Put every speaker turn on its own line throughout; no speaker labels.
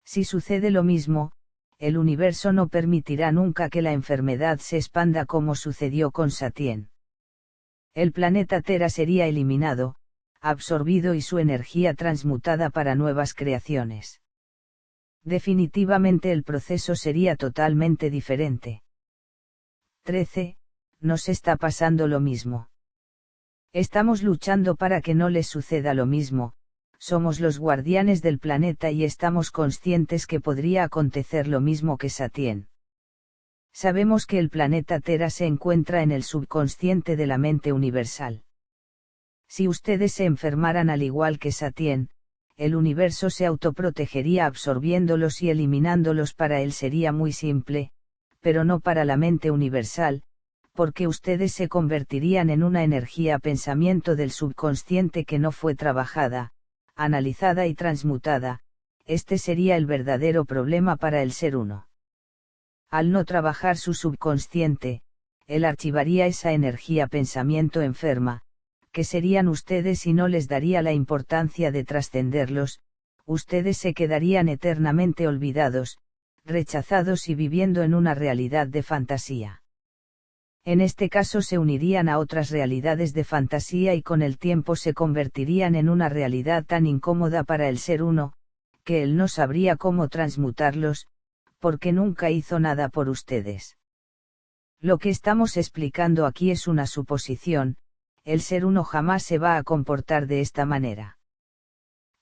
Si sucede lo mismo, el universo no permitirá nunca que la enfermedad se expanda como sucedió con Satien. El planeta Tera sería eliminado, absorbido y su energía transmutada para nuevas creaciones. Definitivamente el proceso sería totalmente diferente. 13. Nos está pasando lo mismo. Estamos luchando para que no les suceda lo mismo, somos los guardianes del planeta y estamos conscientes que podría acontecer lo mismo que Satien. Sabemos que el planeta Tera se encuentra en el subconsciente de la mente universal. Si ustedes se enfermaran al igual que Satien, el universo se autoprotegería absorbiéndolos y eliminándolos. Para él sería muy simple, pero no para la mente universal, porque ustedes se convertirían en una energía pensamiento del subconsciente que no fue trabajada, analizada y transmutada. Este sería el verdadero problema para el ser uno. Al no trabajar su subconsciente, él archivaría esa energía pensamiento enferma, que serían ustedes y no les daría la importancia de trascenderlos. Ustedes se quedarían eternamente olvidados, rechazados y viviendo en una realidad de fantasía. En este caso se unirían a otras realidades de fantasía y con el tiempo se convertirían en una realidad tan incómoda para el ser uno, que él no sabría cómo transmutarlos, porque nunca hizo nada por ustedes. Lo que estamos explicando aquí es una suposición, el ser uno jamás se va a comportar de esta manera.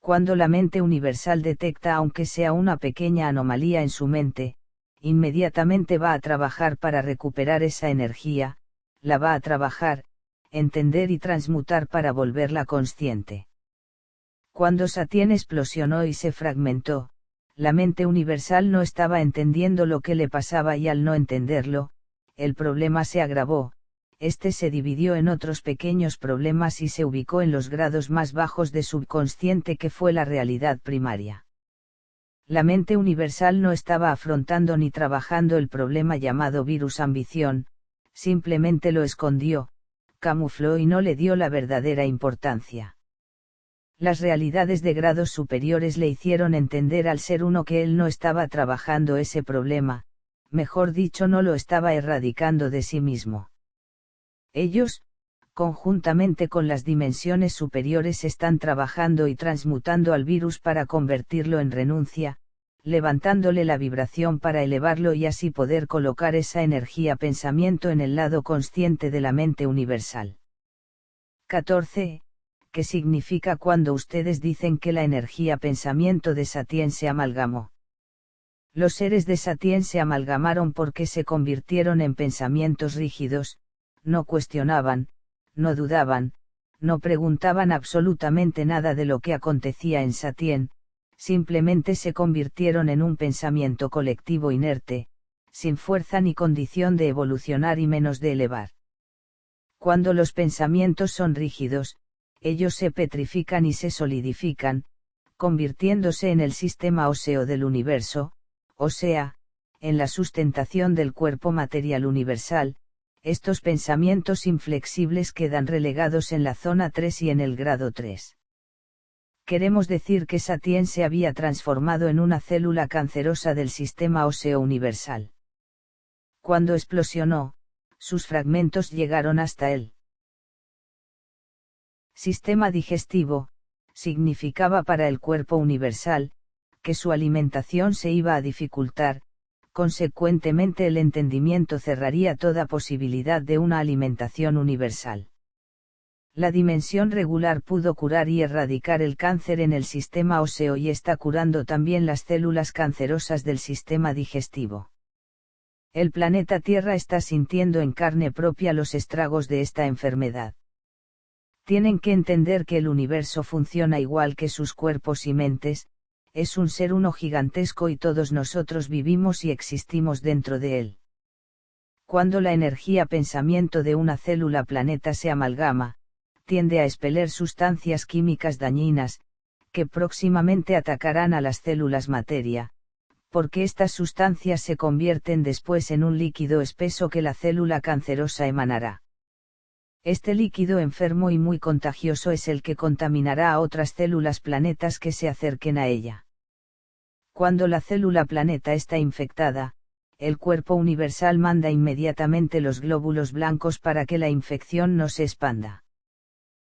Cuando la mente universal detecta aunque sea una pequeña anomalía en su mente, inmediatamente va a trabajar para recuperar esa energía, la va a trabajar, entender y transmutar para volverla consciente. Cuando Satien explosionó y se fragmentó, la mente universal no estaba entendiendo lo que le pasaba y al no entenderlo, el problema se agravó, este se dividió en otros pequeños problemas y se ubicó en los grados más bajos de subconsciente que fue la realidad primaria. La mente universal no estaba afrontando ni trabajando el problema llamado virus ambición, simplemente lo escondió, camufló y no le dio la verdadera importancia. Las realidades de grados superiores le hicieron entender al ser uno que él no estaba trabajando ese problema, mejor dicho no lo estaba erradicando de sí mismo. Ellos, conjuntamente con las dimensiones superiores, están trabajando y transmutando al virus para convertirlo en renuncia, levantándole la vibración para elevarlo y así poder colocar esa energía pensamiento en el lado consciente de la mente universal. 14. ¿Qué significa cuando ustedes dicen que la energía pensamiento de Satien se amalgamó? Los seres de Satien se amalgamaron porque se convirtieron en pensamientos rígidos, no cuestionaban, no dudaban, no preguntaban absolutamente nada de lo que acontecía en Satien, simplemente se convirtieron en un pensamiento colectivo inerte, sin fuerza ni condición de evolucionar y menos de elevar. Cuando los pensamientos son rígidos, ellos se petrifican y se solidifican, convirtiéndose en el sistema óseo del universo, o sea, en la sustentación del cuerpo material universal. Estos pensamientos inflexibles quedan relegados en la zona 3 y en el grado 3. Queremos decir que Satien se había transformado en una célula cancerosa del sistema óseo universal. Cuando explosionó, sus fragmentos llegaron hasta él. Sistema digestivo, significaba para el cuerpo universal, que su alimentación se iba a dificultar, consecuentemente el entendimiento cerraría toda posibilidad de una alimentación universal. La dimensión regular pudo curar y erradicar el cáncer en el sistema óseo y está curando también las células cancerosas del sistema digestivo. El planeta Tierra está sintiendo en carne propia los estragos de esta enfermedad. Tienen que entender que el universo funciona igual que sus cuerpos y mentes, es un ser uno gigantesco y todos nosotros vivimos y existimos dentro de él. Cuando la energía pensamiento de una célula planeta se amalgama, tiende a expeler sustancias químicas dañinas, que próximamente atacarán a las células materia, porque estas sustancias se convierten después en un líquido espeso que la célula cancerosa emanará. Este líquido enfermo y muy contagioso es el que contaminará a otras células planetas que se acerquen a ella. Cuando la célula planeta está infectada, el cuerpo universal manda inmediatamente los glóbulos blancos para que la infección no se expanda.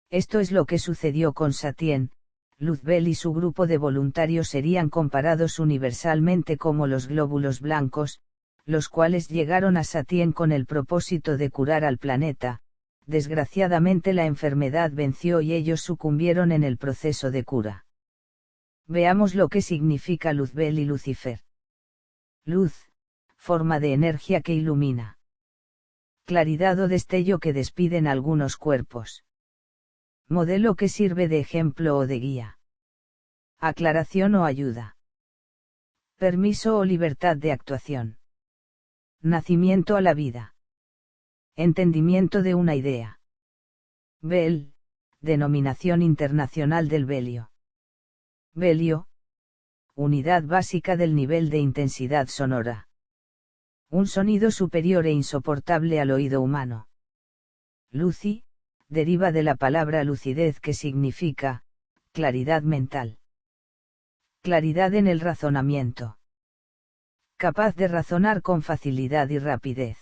Esto es lo que sucedió con Satien. Luzbel y su grupo de voluntarios serían comparados universalmente como los glóbulos blancos, los cuales llegaron a Satien con el propósito de curar al planeta. Desgraciadamente la enfermedad venció y ellos sucumbieron en el proceso de cura. Veamos lo que significa Luzbel y Lucifer. Luz, forma de energía que ilumina. Claridad o destello que despiden algunos cuerpos. Modelo que sirve de ejemplo o de guía. Aclaración o ayuda. Permiso o libertad de actuación. Nacimiento a la vida. Entendimiento de una idea. Bel, denominación internacional del belio. Belio. Unidad básica del nivel de intensidad sonora. Un sonido superior e insoportable al oído humano. Luci, deriva de la palabra lucidez que significa, claridad mental. Claridad en el razonamiento. Capaz de razonar con facilidad y rapidez.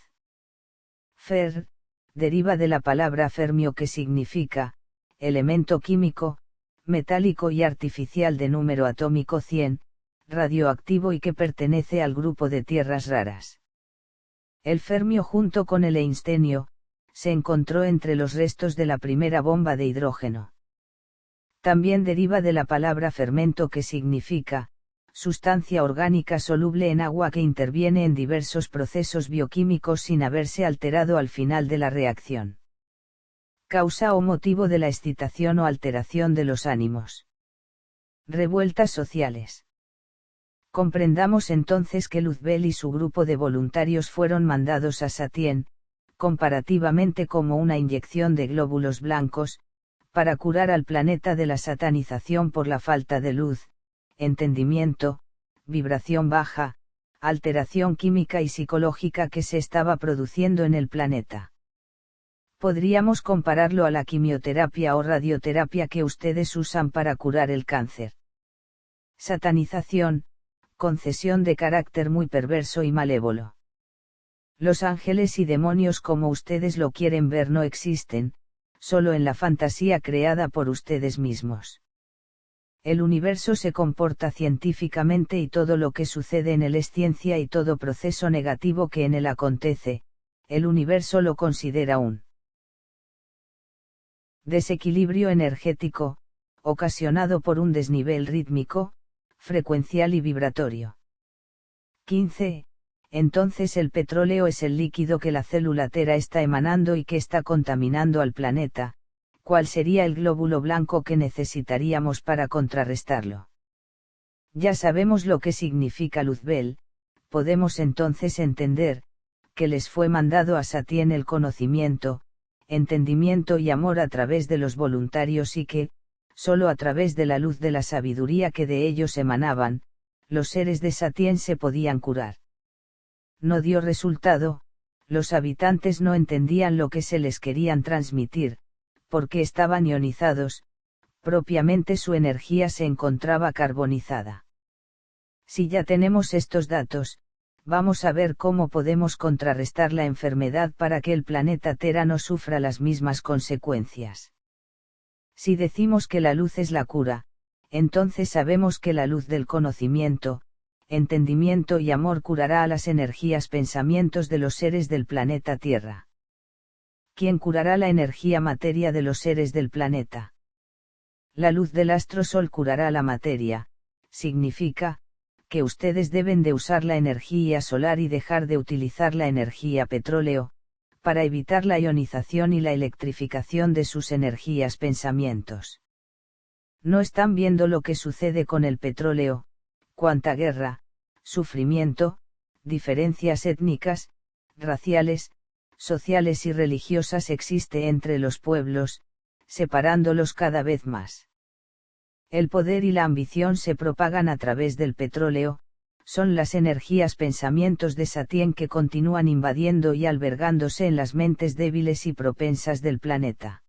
Fer, deriva de la palabra fermio que significa, elemento químico, metálico y artificial de número atómico 100, radioactivo y que pertenece al grupo de tierras raras. El fermio junto con el einstenio, se encontró entre los restos de la primera bomba de hidrógeno. También deriva de la palabra fermento que significa, sustancia orgánica soluble en agua que interviene en diversos procesos bioquímicos sin haberse alterado al final de la reacción. Causa o motivo de la excitación o alteración de los ánimos. Revueltas sociales. Comprendamos entonces que Luzbel y su grupo de voluntarios fueron mandados a Satien, comparativamente como una inyección de glóbulos blancos, para curar al planeta de la satanización por la falta de luz, entendimiento, vibración baja, alteración química y psicológica que se estaba produciendo en el planeta. Podríamos compararlo a la quimioterapia o radioterapia que ustedes usan para curar el cáncer. Satanización, concesión de carácter muy perverso y malévolo. Los ángeles y demonios como ustedes lo quieren ver no existen, solo en la fantasía creada por ustedes mismos. El universo se comporta científicamente y todo lo que sucede en él es ciencia y todo proceso negativo que en él acontece, el universo lo considera un desequilibrio energético, ocasionado por un desnivel rítmico, frecuencial y vibratorio. 15. Entonces el petróleo es el líquido que la célula tera está emanando y que está contaminando al planeta. ¿Cuál sería el glóbulo blanco que necesitaríamos para contrarrestarlo? Ya sabemos lo que significa Luzbel, podemos entonces entender, que les fue mandado a Satien el conocimiento, entendimiento y amor a través de los voluntarios y que, solo a través de la luz de la sabiduría que de ellos emanaban, los seres de Satien se podían curar. No dio resultado, los habitantes no entendían lo que se les querían transmitir, porque estaban ionizados, propiamente su energía se encontraba carbonizada. Si ya tenemos estos datos, vamos a ver cómo podemos contrarrestar la enfermedad para que el planeta Tera no sufra las mismas consecuencias. Si decimos que la luz es la cura, entonces sabemos que la luz del conocimiento, entendimiento y amor curará a las energías pensamientos de los seres del planeta Tierra. ¿Quién curará la energía materia de los seres del planeta? La luz del astro sol curará la materia, significa, que ustedes deben de usar la energía solar y dejar de utilizar la energía petróleo, para evitar la ionización y la electrificación de sus energías pensamientos. No están viendo lo que sucede con el petróleo, cuánta guerra, sufrimiento, diferencias étnicas, raciales, sociales y religiosas existe entre los pueblos, separándolos cada vez más. El poder y la ambición se propagan a través del petróleo, son las energías pensamientos de Satien que continúan invadiendo y albergándose en las mentes débiles y propensas del planeta.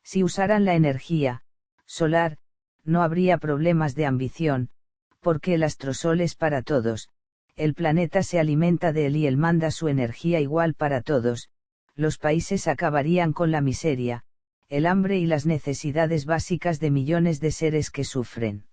Si usaran la energía solar, no habría problemas de ambición, porque el astrosol es para todos, el planeta se alimenta de él y él manda su energía igual para todos, los países acabarían con la miseria, el hambre y las necesidades básicas de millones de seres que sufren.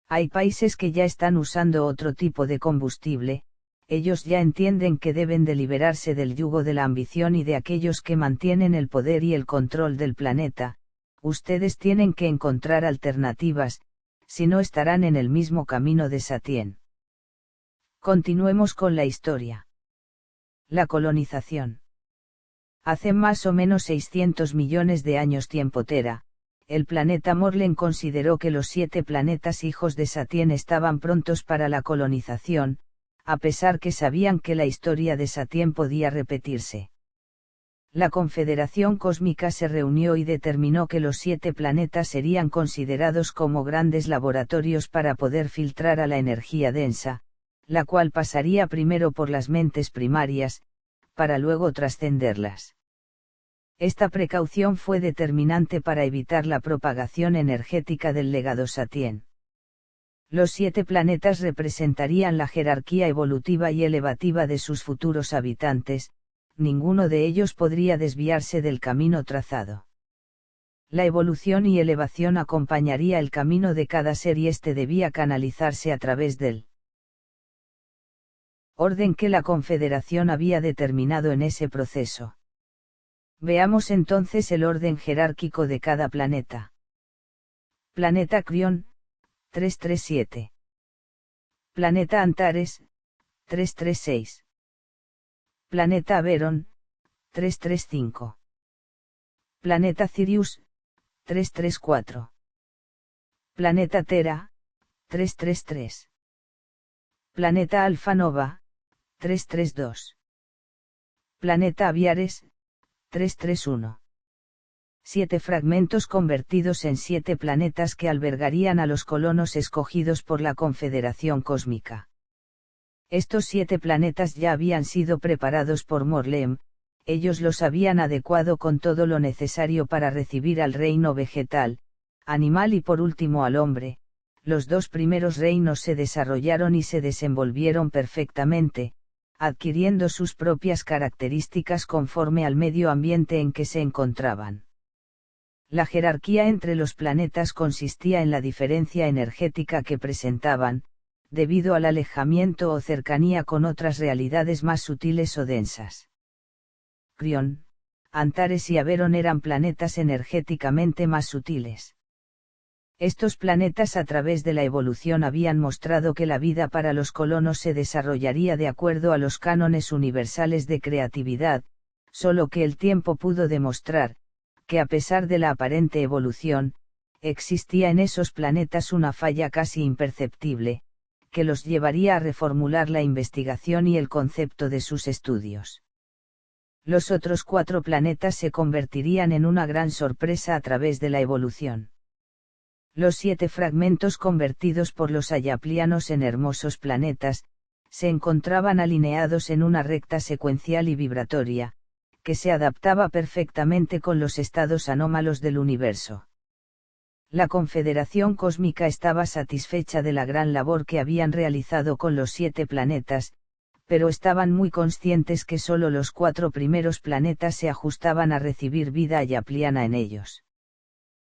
Hay países que ya están usando otro tipo de combustible, ellos ya entienden que deben de liberarse del yugo de la ambición y de aquellos que mantienen el poder y el control del planeta. Ustedes tienen que encontrar alternativas, si no estarán en el mismo camino de Satien. Continuemos con la historia. La colonización. Hace más o menos 600 millones de años tiempo Tera, el planeta Morlen consideró que los 7 planetas hijos de Satien estaban prontos para la colonización, a pesar que sabían que la historia de Satien podía repetirse. La Confederación Cósmica se reunió y determinó que los 7 planetas serían considerados como grandes laboratorios para poder filtrar a la energía densa, la cual pasaría primero por las mentes primarias, para luego trascenderlas. Esta precaución fue determinante para evitar la propagación energética del legado Satien. Los 7 planetas representarían la jerarquía evolutiva y elevativa de sus futuros habitantes, ninguno de ellos podría desviarse del camino trazado. La evolución y elevación acompañaría el camino de cada ser y este debía canalizarse a través del orden que la Confederación había determinado en ese proceso. Veamos entonces el orden jerárquico de cada planeta. Planeta Crión, 337. Planeta Antares, 336. Planeta Averón, 335. Planeta Sirius, 334. Planeta Tera, 333. Planeta Alfa Nova, 332. Planeta Aviares, 331. 7 fragmentos convertidos en 7 planetas que albergarían a los colonos escogidos por la Confederación Cósmica. Estos 7 planetas ya habían sido preparados por Morlem, ellos los habían adecuado con todo lo necesario para recibir al reino vegetal, animal y por último al hombre. Los 2 primeros reinos se desarrollaron y se desenvolvieron perfectamente, adquiriendo sus propias características conforme al medio ambiente en que se encontraban. La jerarquía entre los planetas consistía en la diferencia energética que presentaban, debido al alejamiento o cercanía con otras realidades más sutiles o densas. Crión, Antares y Averón eran planetas energéticamente más sutiles. Estos planetas a través de la evolución habían mostrado que la vida para los colonos se desarrollaría de acuerdo a los cánones universales de creatividad, solo que el tiempo pudo demostrar, que a pesar de la aparente evolución, existía en esos planetas una falla casi imperceptible, que los llevaría a reformular la investigación y el concepto de sus estudios. Los otros 4 planetas se convertirían en una gran sorpresa a través de la evolución. Los 7 fragmentos convertidos por los ayaplianos en hermosos planetas, se encontraban alineados en una recta secuencial y vibratoria, que se adaptaba perfectamente con los estados anómalos del universo. La Confederación Cósmica estaba satisfecha de la gran labor que habían realizado con los 7 planetas, pero estaban muy conscientes que solo los 4 primeros planetas se ajustaban a recibir vida ayapliana en ellos.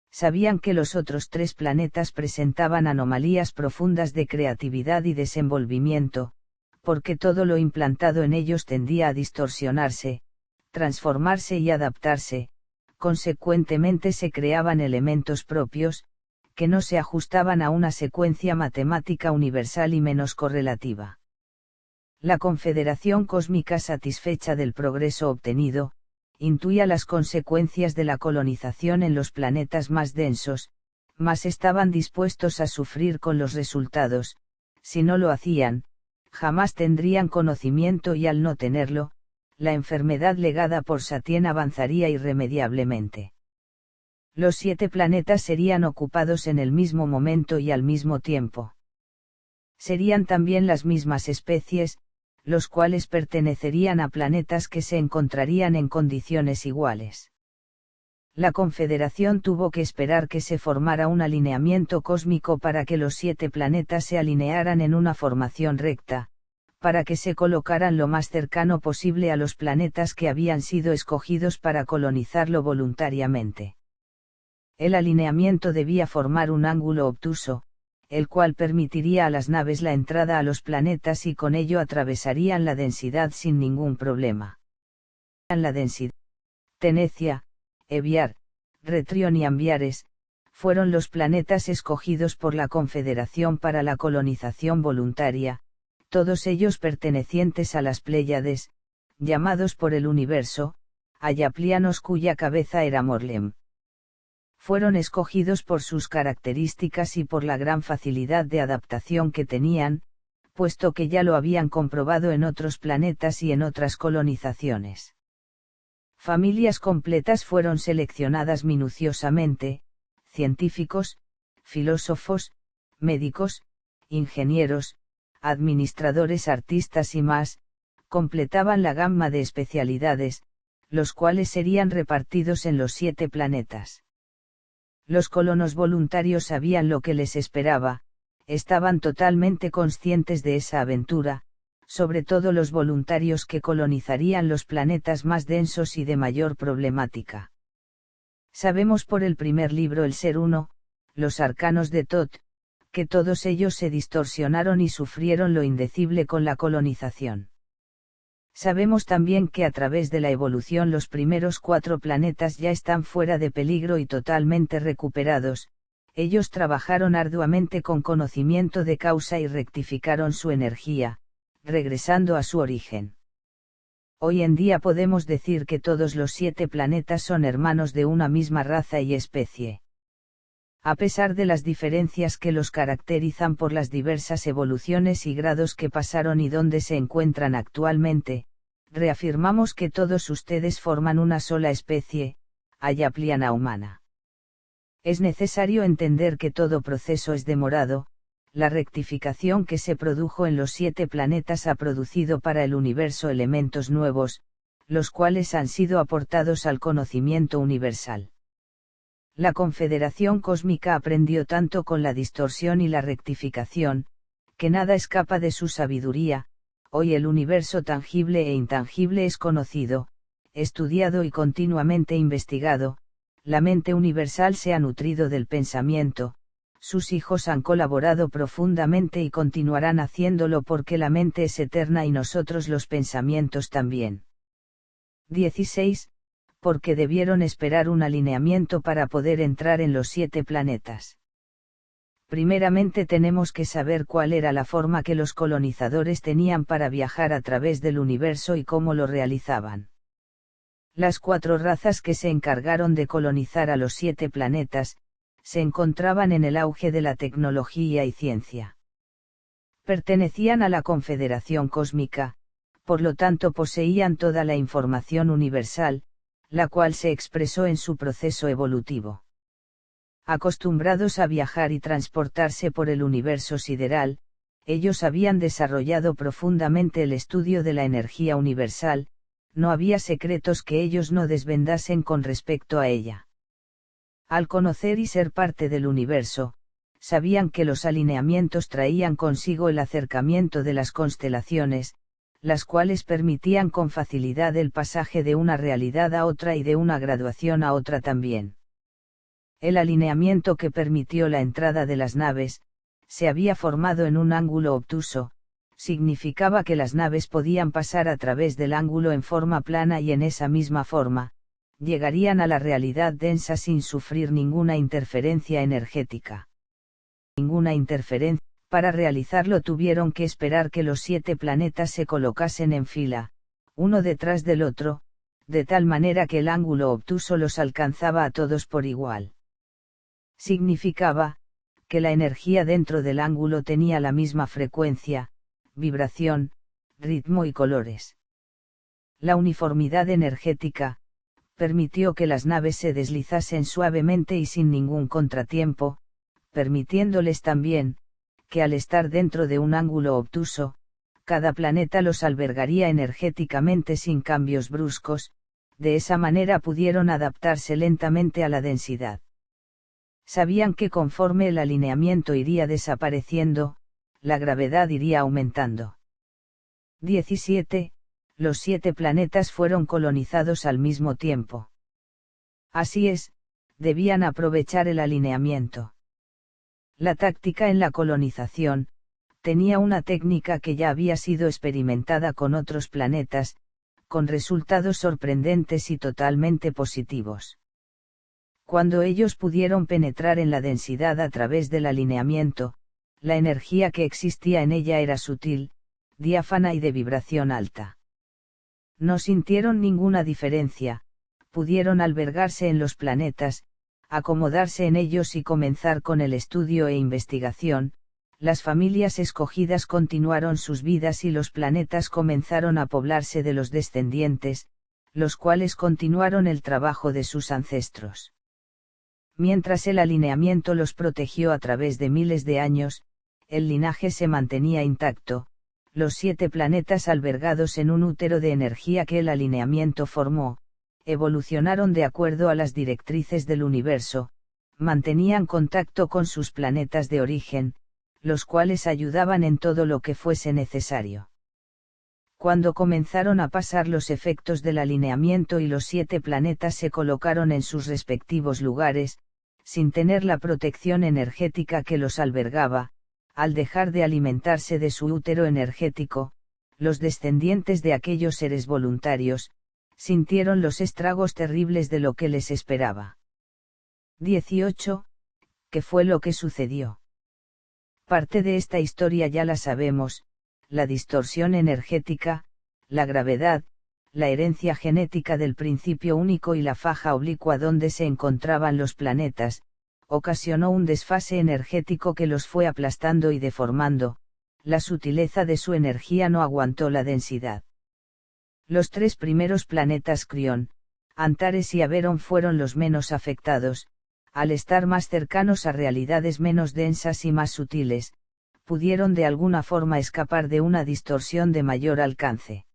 Sabían que los otros 3 planetas presentaban anomalías profundas de creatividad y desenvolvimiento, porque todo lo implantado en ellos tendía a distorsionarse, transformarse y adaptarse, consecuentemente se creaban elementos propios, que no se ajustaban a una secuencia matemática universal y menos correlativa. La Confederación Cósmica, satisfecha del progreso obtenido, intuía las consecuencias de la colonización en los planetas más densos, mas estaban dispuestos a sufrir con los resultados. Si no lo hacían, jamás tendrían conocimiento y al no tenerlo, la enfermedad legada por Satien avanzaría irremediablemente. Los 7 planetas serían ocupados en el mismo momento y al mismo tiempo. Serían también las mismas especies, los cuales pertenecerían a planetas que se encontrarían en condiciones iguales. La Confederación tuvo que esperar que se formara un alineamiento cósmico para que los 7 planetas se alinearan en una formación recta, para que se colocaran lo más cercano posible a los planetas que habían sido escogidos para colonizarlo voluntariamente. El alineamiento debía formar un ángulo obtuso, el cual permitiría a las naves la entrada a los planetas y con ello atravesarían la densidad sin ningún problema. La densidad, Tenecia, Eviar, Retrión y Ambiares, fueron los planetas escogidos por la Confederación para la colonización voluntaria, todos ellos pertenecientes a las Pléyades, llamados por el universo, ayaplianos cuya cabeza era Morlem. Fueron escogidos por sus características y por la gran facilidad de adaptación que tenían, puesto que ya lo habían comprobado en otros planetas y en otras colonizaciones. Familias completas fueron seleccionadas minuciosamente, científicos, filósofos, médicos, ingenieros, administradores, artistas y más, completaban la gama de especialidades, los cuales serían repartidos en los 7 planetas. Los colonos voluntarios sabían lo que les esperaba, estaban totalmente conscientes de esa aventura, sobre todo los voluntarios que colonizarían los planetas más densos y de mayor problemática. Sabemos por el primer libro El Ser Uno, los arcanos de Thoth, que todos ellos se distorsionaron y sufrieron lo indecible con la colonización. Sabemos también que a través de la evolución los primeros 4 planetas ya están fuera de peligro y totalmente recuperados, ellos trabajaron arduamente con conocimiento de causa y rectificaron su energía, regresando a su origen. Hoy en día podemos decir que todos los 7 planetas son hermanos de una misma raza y especie. A pesar de las diferencias que los caracterizan por las diversas evoluciones y grados que pasaron y donde se encuentran actualmente, reafirmamos que todos ustedes forman una sola especie, ayapliana humana. Es necesario entender que todo proceso es demorado, la rectificación que se produjo en los 7 planetas ha producido para el universo elementos nuevos, los cuales han sido aportados al conocimiento universal. La Confederación Cósmica aprendió tanto con la distorsión y la rectificación, que nada escapa de su sabiduría. Hoy el universo tangible e intangible es conocido, estudiado y continuamente investigado, la mente universal se ha nutrido del pensamiento, sus hijos han colaborado profundamente y continuarán haciéndolo porque la mente es eterna y nosotros los pensamientos también. 16. Porque debieron esperar un alineamiento para poder entrar en los 7 planetas. Primeramente tenemos que saber cuál era la forma que los colonizadores tenían para viajar a través del universo y cómo lo realizaban. Las 4 razas que se encargaron de colonizar a los 7 planetas, se encontraban en el auge de la tecnología y ciencia. Pertenecían a la Confederación Cósmica, por lo tanto poseían toda la información universal, la cual se expresó en su proceso evolutivo. Acostumbrados a viajar y transportarse por el universo sideral, ellos habían desarrollado profundamente el estudio de la energía universal, no había secretos que ellos no desvendasen con respecto a ella. Al conocer y ser parte del universo, sabían que los alineamientos traían consigo el acercamiento de las constelaciones, las cuales permitían con facilidad el pasaje de una realidad a otra y de una graduación a otra también. El alineamiento que permitió la entrada de las naves, se había formado en un ángulo obtuso, significaba que las naves podían pasar a través del ángulo en forma plana y en esa misma forma, llegarían a la realidad densa sin sufrir ninguna interferencia energética. Ninguna interferencia. Para realizarlo tuvieron que esperar que los 7 planetas se colocasen en fila, uno detrás del otro, de tal manera que el ángulo obtuso los alcanzaba a todos por igual. Significaba, que la energía dentro del ángulo tenía la misma frecuencia, vibración, ritmo y colores. La uniformidad energética, permitió que las naves se deslizasen suavemente y sin ningún contratiempo, permitiéndoles también, que al estar dentro de un ángulo obtuso, cada planeta los albergaría energéticamente sin cambios bruscos, de esa manera pudieron adaptarse lentamente a la densidad. Sabían que conforme el alineamiento iría desapareciendo, la gravedad iría aumentando. 17. Los 7 planetas fueron colonizados al mismo tiempo. Así es, debían aprovechar el alineamiento. La táctica en la colonización tenía una técnica que ya había sido experimentada con otros planetas, con resultados sorprendentes y totalmente positivos. Cuando ellos pudieron penetrar en la densidad a través del alineamiento, la energía que existía en ella era sutil, diáfana y de vibración alta. No sintieron ninguna diferencia, pudieron albergarse en los planetas, acomodarse en ellos y comenzar con el estudio e investigación. Las familias escogidas continuaron sus vidas y los planetas comenzaron a poblarse de los descendientes, los cuales continuaron el trabajo de sus ancestros. Mientras el alineamiento los protegió a través de miles de años, el linaje se mantenía intacto, los 7 planetas albergados en un útero de energía que el alineamiento formó, evolucionaron de acuerdo a las directrices del universo, mantenían contacto con sus planetas de origen, los cuales ayudaban en todo lo que fuese necesario. Cuando comenzaron a pasar los efectos del alineamiento y los 7 planetas se colocaron en sus respectivos lugares, sin tener la protección energética que los albergaba, al dejar de alimentarse de su útero energético, los descendientes de aquellos seres voluntarios, sintieron los estragos terribles de lo que les esperaba. 18. ¿Qué fue lo que sucedió? Parte de esta historia ya la sabemos: la distorsión energética, la gravedad, la herencia genética del principio único y la faja oblicua donde se encontraban los planetas, ocasionó un desfase energético que los fue aplastando y deformando. La sutileza de su energía no aguantó la densidad. Los 3 primeros planetas Crión, Antares y Averón fueron los menos afectados, al estar más cercanos a realidades menos densas y más sutiles, pudieron de alguna forma escapar de una distorsión de mayor alcance.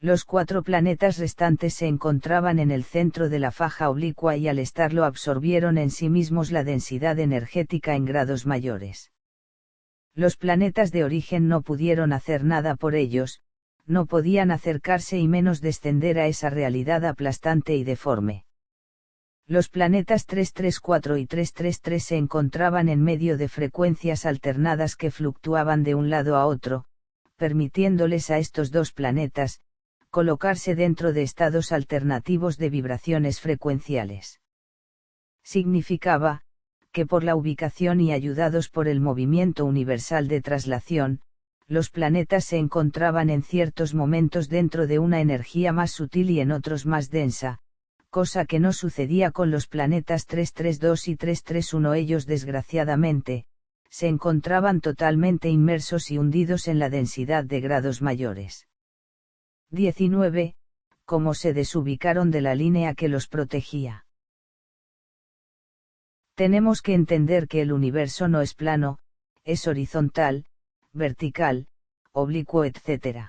Los 4 planetas restantes se encontraban en el centro de la faja oblicua y al estarlo absorbieron en sí mismos la densidad energética en grados mayores. Los planetas de origen no pudieron hacer nada por ellos, no podían acercarse y menos descender a esa realidad aplastante y deforme. Los planetas 334 y 333 se encontraban en medio de frecuencias alternadas que fluctuaban de un lado a otro, permitiéndoles a estos 2 planetas colocarse dentro de estados alternativos de vibraciones frecuenciales. Significaba que por la ubicación y ayudados por el movimiento universal de traslación, los planetas se encontraban en ciertos momentos dentro de una energía más sutil y en otros más densa, cosa que no sucedía con los planetas 332 y 331. Ellos desgraciadamente, se encontraban totalmente inmersos y hundidos en la densidad de grados mayores. 19. ¿Cómo se desubicaron de la línea que los protegía? Tenemos que entender que el universo no es plano, es horizontal, vertical, oblicuo, etc.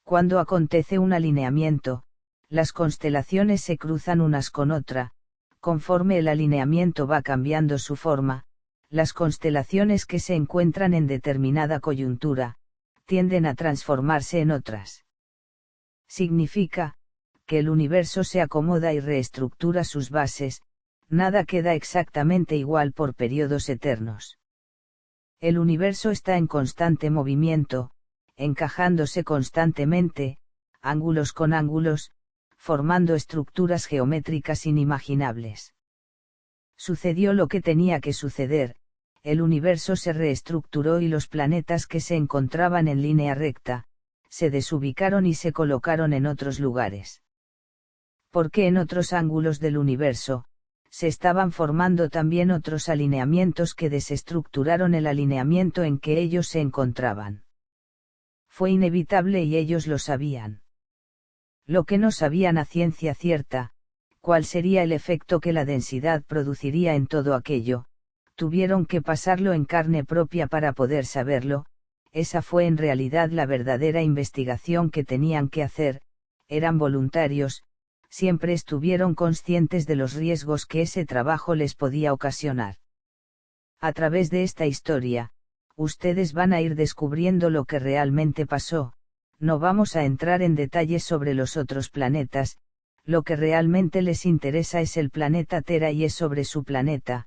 Cuando acontece un alineamiento, las constelaciones se cruzan unas con otra. Conforme el alineamiento va cambiando su forma, las constelaciones que se encuentran en determinada coyuntura, tienden a transformarse en otras. Significa, que el universo se acomoda y reestructura sus bases, nada queda exactamente igual por periodos eternos. El universo está en constante movimiento, encajándose constantemente, ángulos con ángulos, formando estructuras geométricas inimaginables. Sucedió lo que tenía que suceder, el universo se reestructuró y los planetas que se encontraban en línea recta, se desubicaron y se colocaron en otros lugares. Porque en otros ángulos del universo, se estaban formando también otros alineamientos que desestructuraron el alineamiento en que ellos se encontraban. Fue inevitable y ellos lo sabían. Lo que no sabían a ciencia cierta, cuál sería el efecto que la densidad produciría en todo aquello, tuvieron que pasarlo en carne propia para poder saberlo. Esa fue en realidad la verdadera investigación que tenían que hacer, eran voluntarios, siempre estuvieron conscientes de los riesgos que ese trabajo les podía ocasionar. A través de esta historia, ustedes van a ir descubriendo lo que realmente pasó. No vamos a entrar en detalles sobre los otros planetas, lo que realmente les interesa es el planeta Tera y es sobre su planeta,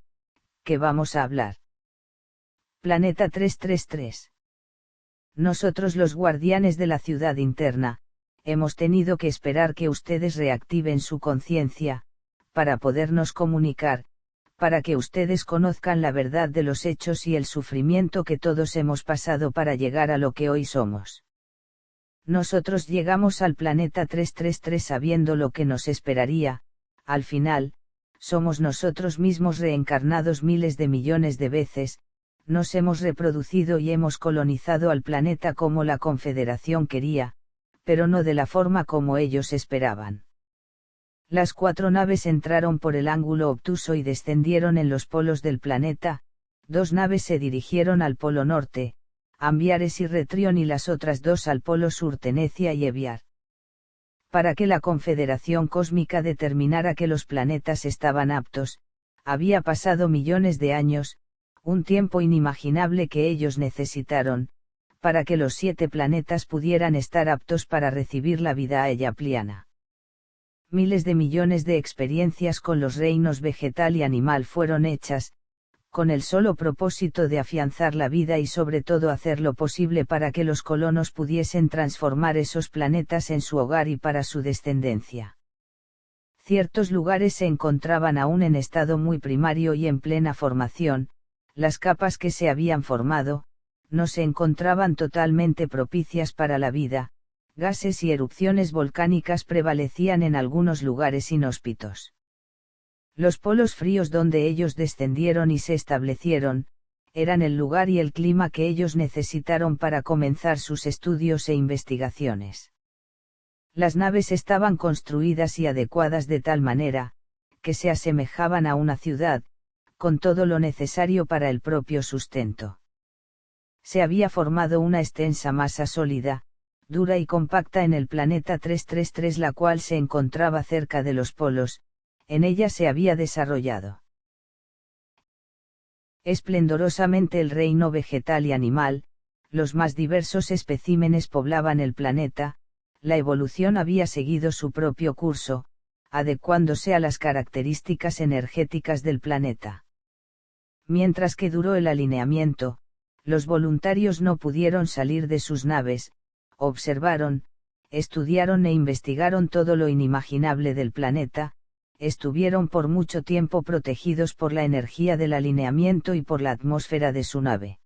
que vamos a hablar. Planeta 333. Nosotros los guardianes de la ciudad interna, hemos tenido que esperar que ustedes reactiven su conciencia, para podernos comunicar, para que ustedes conozcan la verdad de los hechos y el sufrimiento que todos hemos pasado para llegar a lo que hoy somos. Nosotros llegamos al planeta 333 sabiendo lo que nos esperaría, al final, somos nosotros mismos reencarnados miles de millones de veces, nos hemos reproducido y hemos colonizado al planeta como la Confederación quería, pero no de la forma como ellos esperaban. Las 4 naves entraron por el ángulo obtuso y descendieron en los polos del planeta, 2 naves se dirigieron al polo norte, Ambiares y Retrión y las otras 2 al polo sur Tenecia y Eviar. Para que la Confederación Cósmica determinara que los planetas estaban aptos, había pasado millones de años, un tiempo inimaginable que ellos necesitaron, para que los 7 planetas pudieran estar aptos para recibir la vida aeyapliana. Miles de millones de experiencias con los reinos vegetal y animal fueron hechas, con el solo propósito de afianzar la vida y sobre todo hacer lo posible para que los colonos pudiesen transformar esos planetas en su hogar y para su descendencia. Ciertos lugares se encontraban aún en estado muy primario y en plena formación, las capas que se habían formado, no se encontraban totalmente propicias para la vida, gases y erupciones volcánicas prevalecían en algunos lugares inhóspitos. Los polos fríos donde ellos descendieron y se establecieron, eran el lugar y el clima que ellos necesitaron para comenzar sus estudios e investigaciones. Las naves estaban construidas y adecuadas de tal manera, que se asemejaban a una ciudad, con todo lo necesario para el propio sustento. Se había formado una extensa masa sólida, dura y compacta en el planeta 333, la cual se encontraba cerca de los polos, en ella se había desarrollado esplendorosamente el reino vegetal y animal, los más diversos especímenes poblaban el planeta, la evolución había seguido su propio curso, adecuándose a las características energéticas del planeta. Mientras que duró el alineamiento, los voluntarios no pudieron salir de sus naves, observaron, estudiaron e investigaron todo lo inimaginable del planeta, estuvieron por mucho tiempo protegidos por la energía del alineamiento y por la atmósfera de su nave.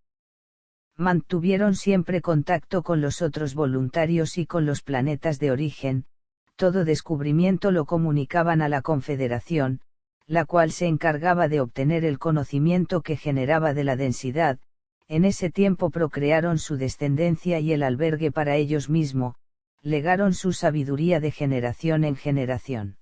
Mantuvieron siempre contacto con los otros voluntarios y con los planetas de origen, todo descubrimiento lo comunicaban a la Confederación, la cual se encargaba de obtener el conocimiento que generaba de la densidad. En ese tiempo procrearon su descendencia y el albergue para ellos mismos, legaron su sabiduría de generación en generación.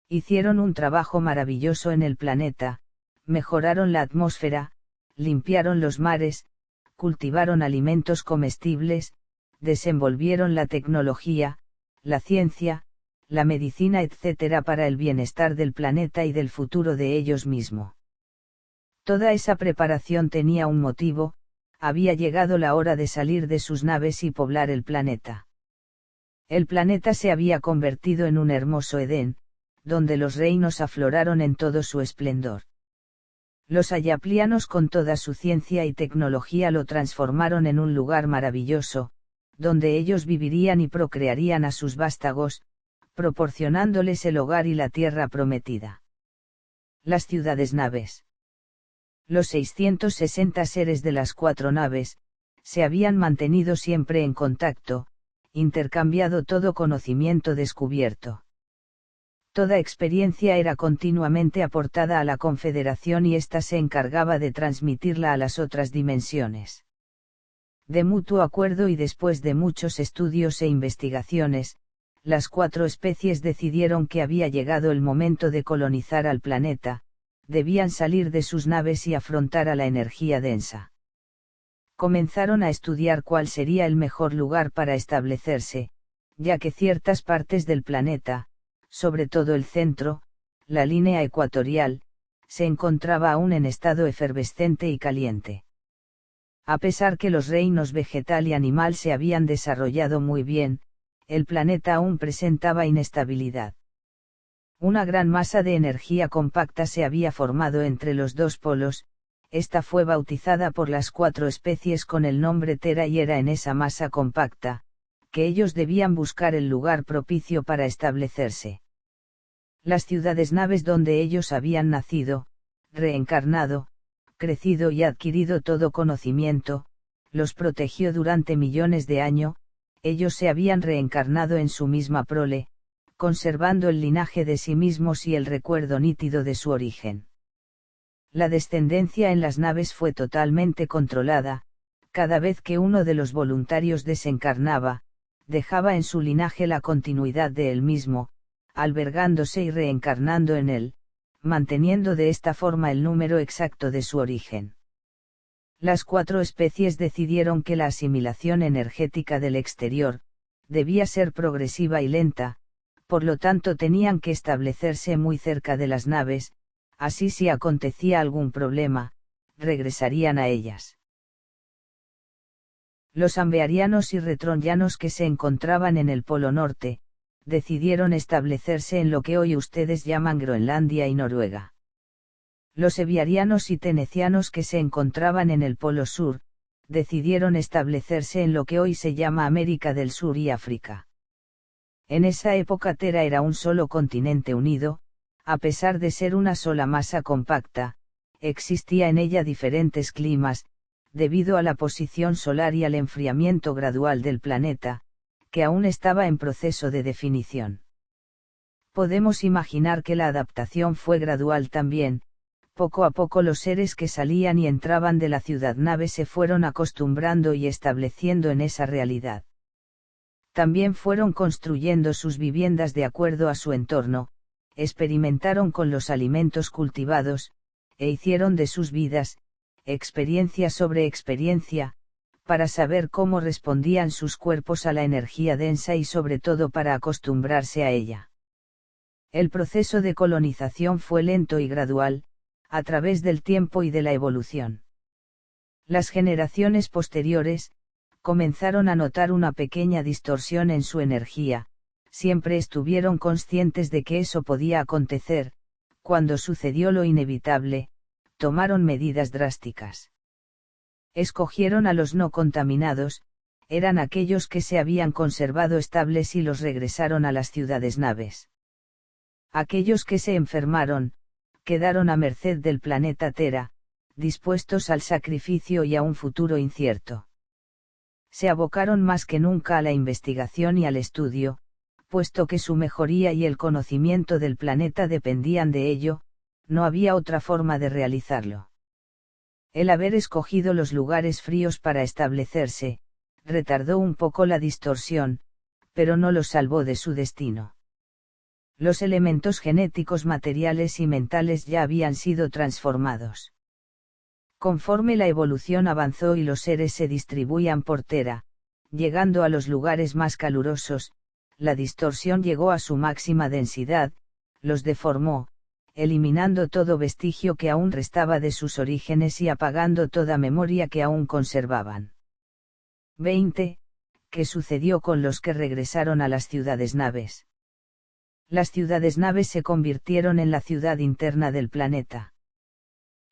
Hicieron un trabajo maravilloso en el planeta, mejoraron la atmósfera, limpiaron los mares, cultivaron alimentos comestibles, desenvolvieron la tecnología, la ciencia, la medicina, etc. para el bienestar del planeta y del futuro de ellos mismos. Toda esa preparación tenía un motivo, había llegado la hora de salir de sus naves y poblar el planeta. El planeta se había convertido en un hermoso Edén, donde los reinos afloraron en todo su esplendor. Los ayaplianos con toda su ciencia y tecnología lo transformaron en un lugar maravilloso, donde ellos vivirían y procrearían a sus vástagos, proporcionándoles el hogar y la tierra prometida. Las ciudades naves. Los 660 seres de las 4 naves, se habían mantenido siempre en contacto, intercambiado todo conocimiento descubierto. Toda experiencia era continuamente aportada a la Confederación y ésta se encargaba de transmitirla a las otras dimensiones. De mutuo acuerdo y después de muchos estudios e investigaciones, las 4 especies decidieron que había llegado el momento de colonizar al planeta, debían salir de sus naves y afrontar a la energía densa. Comenzaron a estudiar cuál sería el mejor lugar para establecerse, ya que ciertas partes del planeta, sobre todo el centro, la línea ecuatorial, se encontraba aún en estado efervescente y caliente. A pesar que los reinos vegetal y animal se habían desarrollado muy bien, el planeta aún presentaba inestabilidad. Una gran masa de energía compacta se había formado entre los dos polos. Esta fue bautizada por las 4 especies con el nombre Terra y era en esa masa compacta, que ellos debían buscar el lugar propicio para establecerse. Las ciudades-naves donde ellos habían nacido, reencarnado, crecido y adquirido todo conocimiento, los protegió durante millones de años. Ellos se habían reencarnado en su misma prole, conservando el linaje de sí mismos y el recuerdo nítido de su origen. La descendencia en las naves fue totalmente controlada. Cada vez que uno de los voluntarios desencarnaba, dejaba en su linaje la continuidad de él mismo, albergándose y reencarnando en él, manteniendo de esta forma el número exacto de su origen. Las 4 especies decidieron que la asimilación energética del exterior debía ser progresiva y lenta, por lo tanto tenían que establecerse muy cerca de las naves, así si acontecía algún problema, regresarían a ellas. Los ambearianos y retronyanos que se encontraban en el Polo Norte, decidieron establecerse en lo que hoy ustedes llaman Groenlandia y Noruega. Los eviarianos y tenecianos que se encontraban en el Polo Sur, decidieron establecerse en lo que hoy se llama América del Sur y África. En esa época Terra era un solo continente unido. A pesar de ser una sola masa compacta, existía en ella diferentes climas, debido a la posición solar y al enfriamiento gradual del planeta, que aún estaba en proceso de definición. Podemos imaginar que la adaptación fue gradual también. Poco a poco los seres que salían y entraban de la ciudad-nave se fueron acostumbrando y estableciendo en esa realidad. También fueron construyendo sus viviendas de acuerdo a su entorno, experimentaron con los alimentos cultivados, e hicieron de sus vidas, experiencia sobre experiencia, para saber cómo respondían sus cuerpos a la energía densa y sobre todo para acostumbrarse a ella. El proceso de colonización fue lento y gradual, a través del tiempo y de la evolución. Las generaciones posteriores, comenzaron a notar una pequeña distorsión en su energía. Siempre estuvieron conscientes de que eso podía acontecer. Cuando sucedió lo inevitable, tomaron medidas drásticas. Escogieron a los no contaminados, eran aquellos que se habían conservado estables y los regresaron a las ciudades-naves. Aquellos que se enfermaron, quedaron a merced del planeta Terra, dispuestos al sacrificio y a un futuro incierto. Se abocaron más que nunca a la investigación y al estudio, puesto que su mejoría y el conocimiento del planeta dependían de ello. No había otra forma de realizarlo. El haber escogido los lugares fríos para establecerse, retardó un poco la distorsión, pero no los salvó de su destino. Los elementos genéticos materiales y mentales ya habían sido transformados. Conforme la evolución avanzó y los seres se distribuían por Terra, llegando a los lugares más calurosos, la distorsión llegó a su máxima densidad, los deformó, eliminando todo vestigio que aún restaba de sus orígenes y apagando toda memoria que aún conservaban. 20. ¿Qué sucedió con los que regresaron a las ciudades-naves? Las ciudades-naves se convirtieron en la ciudad interna del planeta.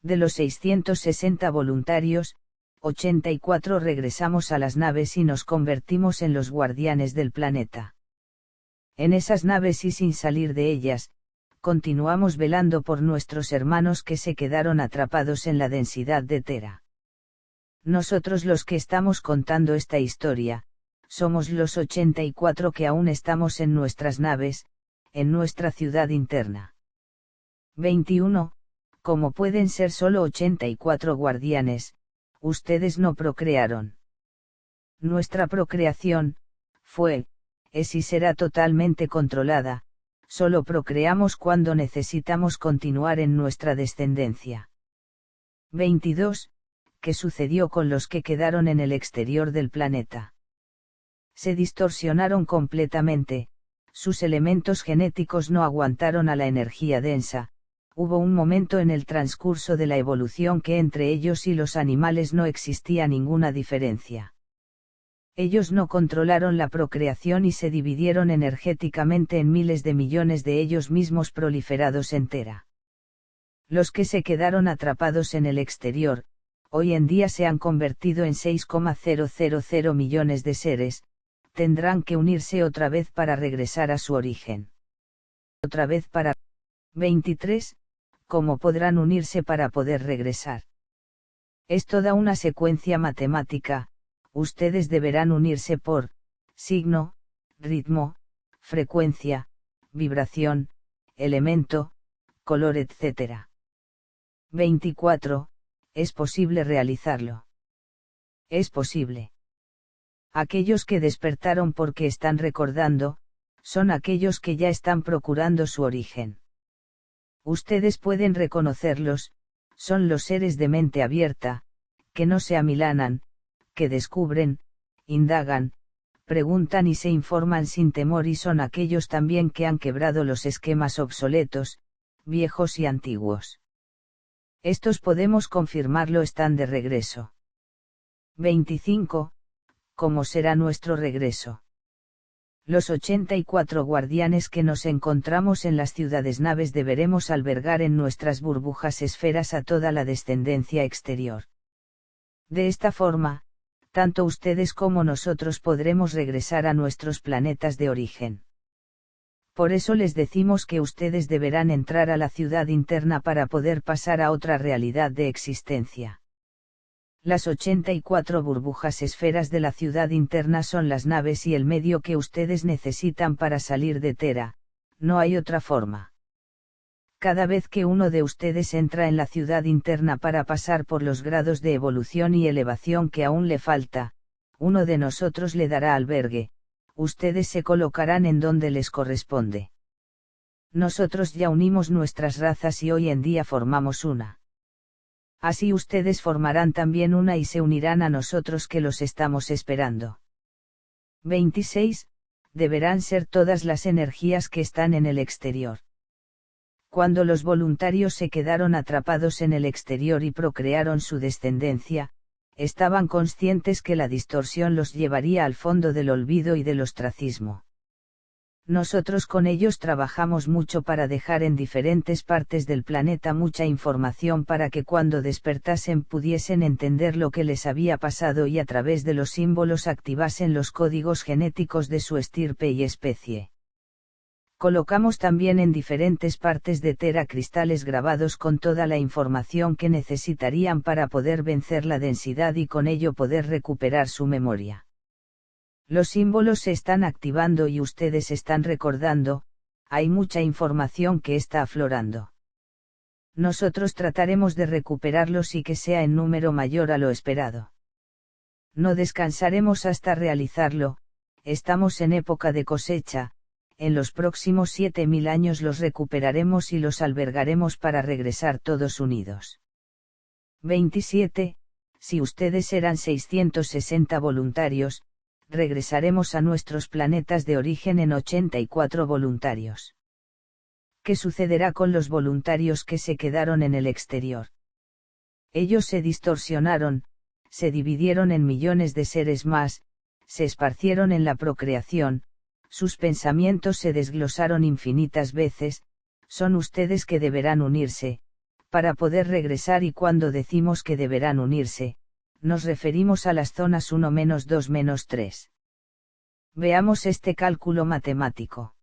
De los 660 voluntarios, 84 regresamos a las naves y nos convertimos en los guardianes del planeta. En esas naves y sin salir de ellas, continuamos velando por nuestros hermanos que se quedaron atrapados en la densidad de Terra. Nosotros los que estamos contando esta historia, somos los 84 que aún estamos en nuestras naves, en nuestra ciudad interna. 21. Como pueden ser solo 84 guardianes, ustedes no procrearon. Nuestra procreación, fue, es y será totalmente controlada, solo procreamos cuando necesitamos continuar en nuestra descendencia. 22. ¿Qué sucedió con los que quedaron en el exterior del planeta? Se distorsionaron completamente, sus elementos genéticos no aguantaron a la energía densa, hubo un momento en el transcurso de la evolución que entre ellos y los animales no existía ninguna diferencia. Ellos no controlaron la procreación y se dividieron energéticamente en miles de millones de ellos mismos proliferados entera. Los que se quedaron atrapados en el exterior, hoy en día se han convertido en 6,000 millones de seres, tendrán que unirse otra vez para regresar a su origen. Otra vez para 23, ¿cómo podrán unirse para poder regresar? Es toda una secuencia matemática. Ustedes deberán unirse por signo, ritmo, frecuencia, vibración, elemento, color, etc. 24. ¿Es posible realizarlo? Es posible. Aquellos que despertaron porque están recordando, son aquellos que ya están procurando su origen. Ustedes pueden reconocerlos, son los seres de mente abierta, que no se amilanan, que descubren, indagan, preguntan y se informan sin temor, y son aquellos también que han quebrado los esquemas obsoletos, viejos y antiguos. Estos podemos confirmarlo, están de regreso. 25. ¿Cómo será nuestro regreso? Los 84 guardianes que nos encontramos en las ciudades naves deberemos albergar en nuestras burbujas esferas a toda la descendencia exterior. De esta forma, tanto ustedes como nosotros podremos regresar a nuestros planetas de origen. Por eso les decimos que ustedes deberán entrar a la ciudad interna para poder pasar a otra realidad de existencia. Las 84 burbujas esferas de la ciudad interna son las naves y el medio que ustedes necesitan para salir de Tera, no hay otra forma. Cada vez que uno de ustedes entra en la ciudad interna para pasar por los grados de evolución y elevación que aún le falta, uno de nosotros le dará albergue, ustedes se colocarán en donde les corresponde. Nosotros ya unimos nuestras razas y hoy en día formamos una. Así ustedes formarán también una y se unirán a nosotros que los estamos esperando. 26. Deberán ser todas las energías que están en el exterior. Cuando los voluntarios se quedaron atrapados en el exterior y procrearon su descendencia, estaban conscientes que la distorsión los llevaría al fondo del olvido y del ostracismo. Nosotros con ellos trabajamos mucho para dejar en diferentes partes del planeta mucha información para que cuando despertasen pudiesen entender lo que les había pasado y a través de los símbolos activasen los códigos genéticos de su estirpe y especie. Colocamos también en diferentes partes de Tera cristales grabados con toda la información que necesitarían para poder vencer la densidad y con ello poder recuperar su memoria. Los símbolos se están activando y ustedes están recordando, hay mucha información que está aflorando. Nosotros trataremos de recuperarlos y que sea en número mayor a lo esperado. No descansaremos hasta realizarlo, estamos en época de cosecha, en los próximos 7000 años los recuperaremos y los albergaremos para regresar todos unidos. 27. Si ustedes eran 660 voluntarios, regresaremos a nuestros planetas de origen en 84 voluntarios. ¿Qué sucederá con los voluntarios que se quedaron en el exterior? Ellos se distorsionaron, se dividieron en millones de seres más, se esparcieron en la procreación, sus pensamientos se desglosaron infinitas veces, son ustedes que deberán unirse, para poder regresar, y cuando decimos que deberán unirse, nos referimos a las zonas 1-2-3. Veamos este cálculo matemático.